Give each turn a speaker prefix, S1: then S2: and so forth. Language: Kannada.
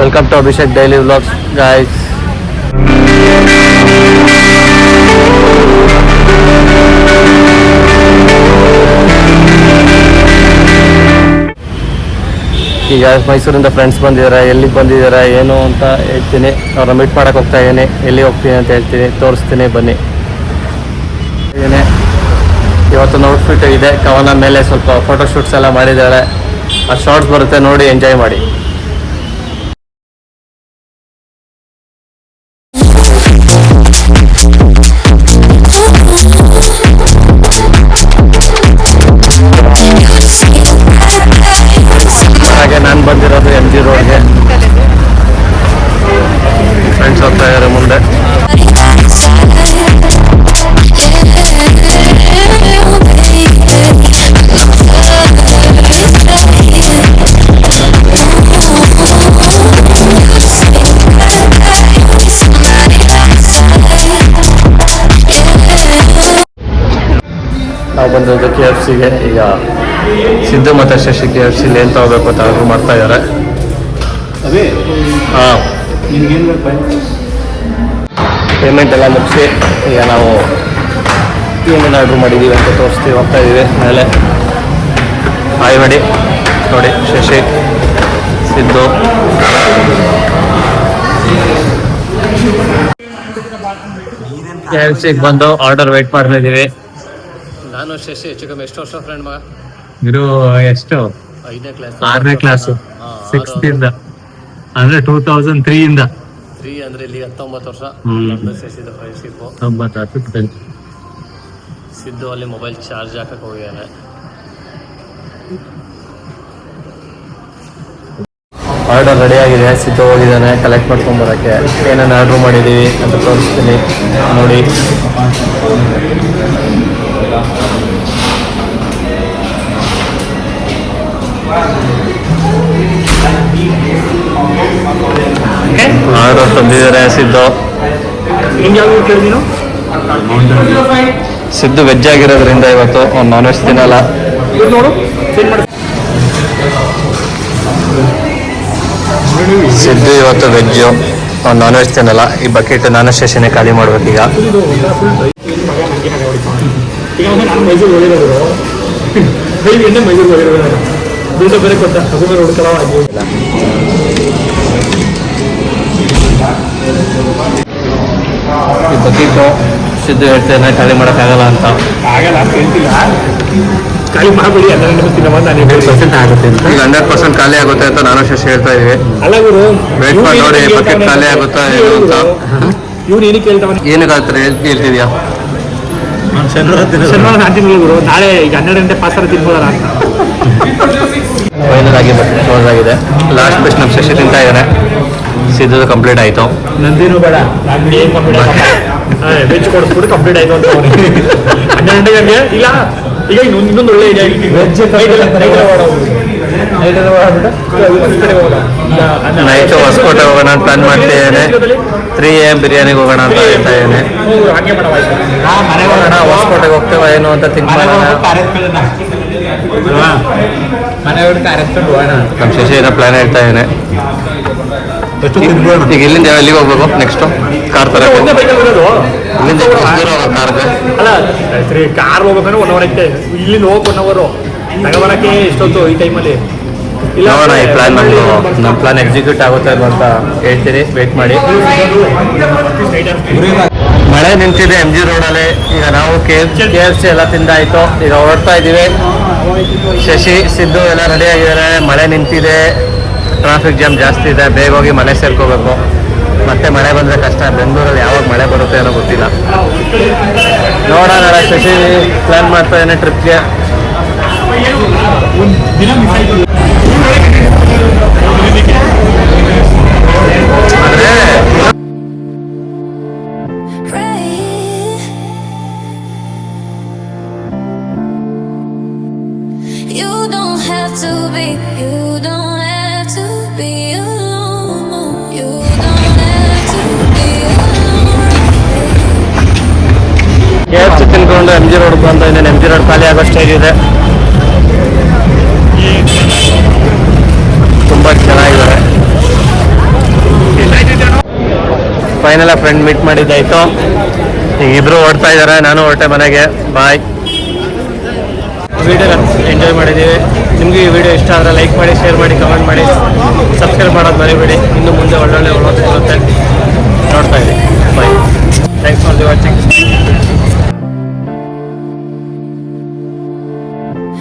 S1: Welcome to Abhishek daily vlogs guys. ಈಗ ಮೈಸೂರಿಂದ ಫ್ರೆಂಡ್ಸ್ ಬಂದಿದ್ದಾರೆ. ಎಲ್ಲಿಗೆ ಬಂದಿದ್ದಾರೆ ಏನು ಅಂತ ಹೇಳ್ತೀನಿ. ಅವ್ರನ್ನ ಮೀಟ್ ಮಾಡೋಕೆ ಹೋಗ್ತಾ ಇದ್ದೀನಿ. ಎಲ್ಲಿ ಹೋಗ್ತೀನಿ ಅಂತ ಹೇಳ್ತೀನಿ, ತೋರಿಸ್ತೀನಿ ಬನ್ನಿ. ಇವತ್ತು ಔಟ್ಫಿಟ್ ಇದೆ. ಕವನ ಮೇಲೆ ಸ್ವಲ್ಪ ಫೋಟೋಶೂಟ್ಸ್ ಎಲ್ಲ ಮಾಡಿದ್ದಾಳೆ. ಆ ಶಾರ್ಟ್ಸ್ ಬರುತ್ತೆ, ನೋಡಿ ಎಂಜಾಯ್ ಮಾಡಿ. ಹಾಗೆ ನಾನು ಬಂದಿರೋದು MG ರೋಡ್ಗೆ. ಫ್ರೆಂಡ್ಸ್ ಹೋಗ್ತಾ ಇದ್ದಾರೆ ಮುಂದೆ. ನಾವು ಬಂದಿರೋದು KFCಗೆ. ಈಗ ಸಿದ್ದು ಮತ್ತು ಶಶಿ KFCಲಿ ಏನು ತಗೋಬೇಕು ಅಂತ ಆರ್ಡ್ರ್ ಮಾಡ್ತಾ ಇದ್ದಾರೆ. ಹಾಂ, ಪೇಮೆಂಟ್ ಎಲ್ಲ ಮುಗಿಸಿ ಈಗ ನಾವು ಏನೇನು ಆರ್ಡ್ರ್ ಮಾಡಿದ್ದೀವಿ ಅಂತ ತೋರಿಸ್ತೀವಿ. ಹೋಗ್ತಾ ಇದ್ದೀವಿ ಮೇಲೆ. ಹಾಯ್ ಮಾಡಿ ನೋಡಿ, ಶಶಿ, ಸಿದ್ದು. KFCಗೆ ಬಂದು ಆರ್ಡರ್ ವೇಟ್ ಮಾಡ್ತಾ ಇದ್ದೀವಿ. ನಾನು ಶಶಿ ಹೆಚ್ಚು ಕಮ್ಮಿ ಎಷ್ಟು ವರ್ಷ ಫ್ರೆಂಡ್ ಮಗ?
S2: ಇರು ಎಷ್ಟು?
S1: 5ನೇ ಕ್ಲಾಸ್,
S2: 6ನೇ ಕ್ಲಾಸು, 6th ಇಂದ ಅಂದ್ರೆ 2003 ಇಂದ
S1: 3 ಅಂದ್ರೆ ಇಲ್ಲಿ 19 ವರ್ಷ. ಶಶಿದು ಫ್ರೆಂಡ್ಶಿಪ್ಪು
S2: 9
S1: ಸಿದ್ದು ಅಲ್ಲಿ ಮೊಬೈಲ್ ಚಾರ್ಜ್ ಹಾಕಕ್ಕೆ ಹೋಗಿದ್ದಾನೆ. ಆರ್ಡರ್ ರೆಡಿ ಆಗಿದೆ. ಸಿದ್ದು ಹೋಗಿದ್ದಾನೆ ಕಲೆಕ್ಟ್ ಮಾಡ್ಕೊಂಬರೋಕ್ಕೆ. ಏನೇನು ಆರ್ಡ್ರ್ ಮಾಡಿದ್ದೀವಿ ಅಂತ ತೋರಿಸ್ತೀನಿ ನೋಡಿ. ಆರ್ಡರ್ ತಂದಿದ್ದಾರೆ ಸಿದ್ದು. ಸಿದ್ದು ವೆಜ್ ಆಗಿರೋದ್ರಿಂದ ಇವತ್ತು ಅವ್ನು ನಾನ್ ವೆಜ್ ತಿನ್ನಲ್ಲ. ಸಿದ್ದು ಇವತ್ತು ವೆಜ್ಜು, ಅವ್ನು ನಾನ್ ವೆಜ್ ತಿನ್ನಲ್ಲ. ಈ ಬಕೆಟ್ ನಾನು ಶಶಿನೇ ಖಾಲಿ ಮಾಡ್ಬೇಕೀಗ. ಈ ಬಕೆಟು ಸಿದ್ದು ಹೇಳ್ತೇನೆ ಖಾಲಿ ಮಾಡೋಕ್ಕಾಗಲ್ಲ ಅಂತ.
S2: ಆಗಲ್ಲ ಅಂತ ಹೇಳ್ತಿಲ್ಲ, ಖಾಲಿ ಮಾಡಬೇಡಿ. 100% ಆಗುತ್ತೆ ಅಂತ.
S1: ಈಗ 100% ಖಾಲಿ ಆಗುತ್ತೆ ಅಂತ ನಾನು ಶಶಿ ಹೇಳ್ತಾ ಇದೀವಿ.
S2: ಅಲ್ಲ ಗುರು,
S1: ವೇಟ್ ಮಾಡಿ ನೋಡಿ ಬಕೆಟ್ ಖಾಲಿ ಆಗುತ್ತಾ ಏನು ಅಂತ.
S2: ಇವ್ರು ಏನಕ್ಕೆ ಹೇಳ್ತಾವ?
S1: ಏನಕ್ಕಾಗ್ತಾರೆ ಹೇಳ್ತಿದ್ಯಾ?
S2: ಶನಿವಾರ ನಾನು ತಿನ್ಬೋದು ಗುರು. ನಾಳೆ ಈಗ 12 ಗಂಟೆ ಪಾಸರ ತಿನ್ಬೋದಾರ ಅಂತ.
S1: ಫೈನಲ್ ಆಗಿ ಬಕೆಟ್ ಕ್ಲೋಸ್ ಆಗಿದೆ. ಲಾಸ್ಟ್ ಪೀಸ್ ನಮ್ಮ ಶಶಿ ತಿಂತಾ ಇದ್ದಾರೆ. ಸಿದ್ದು ಕಂಪ್ಲೀಟ್ ಆಯಿತು.
S2: ನಂದೇನು ಬೇಡ, ವೆಜ್ ಕೊಡಿಸ್ಬಿಟ್ಟು ಕಂಪ್ಲೀಟ್ ಆಯಿತು ಅಂತ. 12 ಗಂಟೆ ಇಲ್ಲ. ಈಗ ಇನ್ನೊಂದು ಒಳ್ಳೆ ಇದೆ.
S1: ನೈಟು ಹೊಸಕೋಟೆ ಹೋಗೋಣ ಅಂತ ಪ್ಲಾನ್ ಮಾಡ್ತಿದ್ದೇನೆ. 3 AM ಬಿರಿಯಾನಿಗೆ ಹೋಗೋಣ ಅಂತ ಹೇಳ್ತಾ ಇದ್ದೇನೆ. ಮನೆಗೆ ಹೋಗೋಣ, ಹೊಸಕೋಟೆಗೆ ಹೋಗ್ತೇವೆ ಏನು ಅಂತ ಥಿಂಕ್ ಮಾಡೋಣ. ನಮ್ಮ ಶಶಿ ಏನೋ ಪ್ಲಾನ್ ಹೇಳ್ತಾ ಇದ್ದೇನೆ. ಈಗ ಇಲ್ಲಿಂದ ಎಲ್ಲಿಗೆ ಹೋಗ್ಬೇಕು ನೆಕ್ಸ್ಟು? ಕಾರ್ ತರ ಇಲ್ಲಿಂದ ಕಾರ್ಗೆ
S2: ಅಲ್ಲ, ಕಾರ್ ಹೋಗ್ಬೇಕಂದ್ರೆ 1 ಅವರ್ ಐತೆ. ಇಲ್ಲಿಂದ ಹೋಗಿ 1 ಅವರು ತಗೊಬರಕ್ಕೆ ಎಷ್ಟೊತ್ತು ಈ ಟೈಮಲ್ಲಿ?
S1: ನೋಡೋಣ. ಈ ಪ್ಲಾನ್ ನಮ್ಮ ಪ್ಲಾನ್ ಎಕ್ಸಿಕ್ಯೂಟ್ ಆಗುತ್ತೆ ಇಲ್ವ ಅಂತ ಹೇಳ್ತೀನಿ. ವೇಟ್ ಮಾಡಿ. ಮಳೆ ನಿಂತಿದೆ MG ರೋಡಲ್ಲಿ. ಈಗ ನಾವು KFC ಎಲ್ಲ ತಿಂದಾಯಿತು. ಈಗ ಹೊರಡ್ತಾ ಇದ್ದೀವಿ. ಶಶಿ ಸಿದ್ದು ಎಲ್ಲ ರೆಡಿ ಆಗಿದ್ದಾರೆ. ಮಳೆ ನಿಂತಿದೆ, ಟ್ರಾಫಿಕ್ ಜಾಮ್ ಜಾಸ್ತಿ ಇದೆ. ಬೇಗ ಹೋಗಿ ಮನೆ ಸೇರ್ಕೋಬೇಕು. ಮತ್ತೆ ಮಳೆ ಬಂದರೆ ಕಷ್ಟ. ಬೆಂಗಳೂರಲ್ಲಿ ಯಾವಾಗ ಮಳೆ ಬರುತ್ತೆ ಅನ್ನೋ ಗೊತ್ತಿಲ್ಲ. ನೋಡೋಣ. ಶಶಿ ಪ್ಲಾನ್ ಮಾಡ್ತಾ ಇದ್ದೇನೆ ಟ್ರಿಪ್ಗೆ. KFC ತಿನ್ಕೊಂಡು MG ರೋಡ್ ಬಂದ. ಇನ್ನೇನು MG ರೋಡ್ ಖಾಲಿ ಆಗೋ ಸ್ಟೇಜ್ ಇದೆ. ತುಂಬ ಚೆನ್ನಾಗಿದ್ದಾರೆ. ಫೈನಲ್ ಫ್ರೆಂಡ್ ಮೀಟ್ ಮಾಡಿದ್ದಾಯಿತು. ಈಗ ಇಬ್ಬರು ಹೊರಡ್ತಾ ಇದ್ದಾರೆ, ನಾನು ಹೊರಟೆ ಮನೆಗೆ. ಬಾಯ್. ವಿಡಿಯೋ ಎಂಜಾಯ್ ಮಾಡಿದ್ದೀವಿ. ನಿಮಗೆ ಈ ವಿಡಿಯೋ ಇಷ್ಟ ಆದರೆ ಲೈಕ್ ಮಾಡಿ, ಶೇರ್ ಮಾಡಿ, ಕಮೆಂಟ್ ಮಾಡಿ, ಸಬ್ಸ್ಕ್ರೈಬ್ ಮಾಡೋದು ಮರಿಬೇಡಿ. ಇನ್ನು ಮುಂದೆ ಒಳ್ಳೊಳ್ಳೆ ಬರುತ್ತೆ ನೋಡ್ತಾ ಇದ್ದೀವಿ.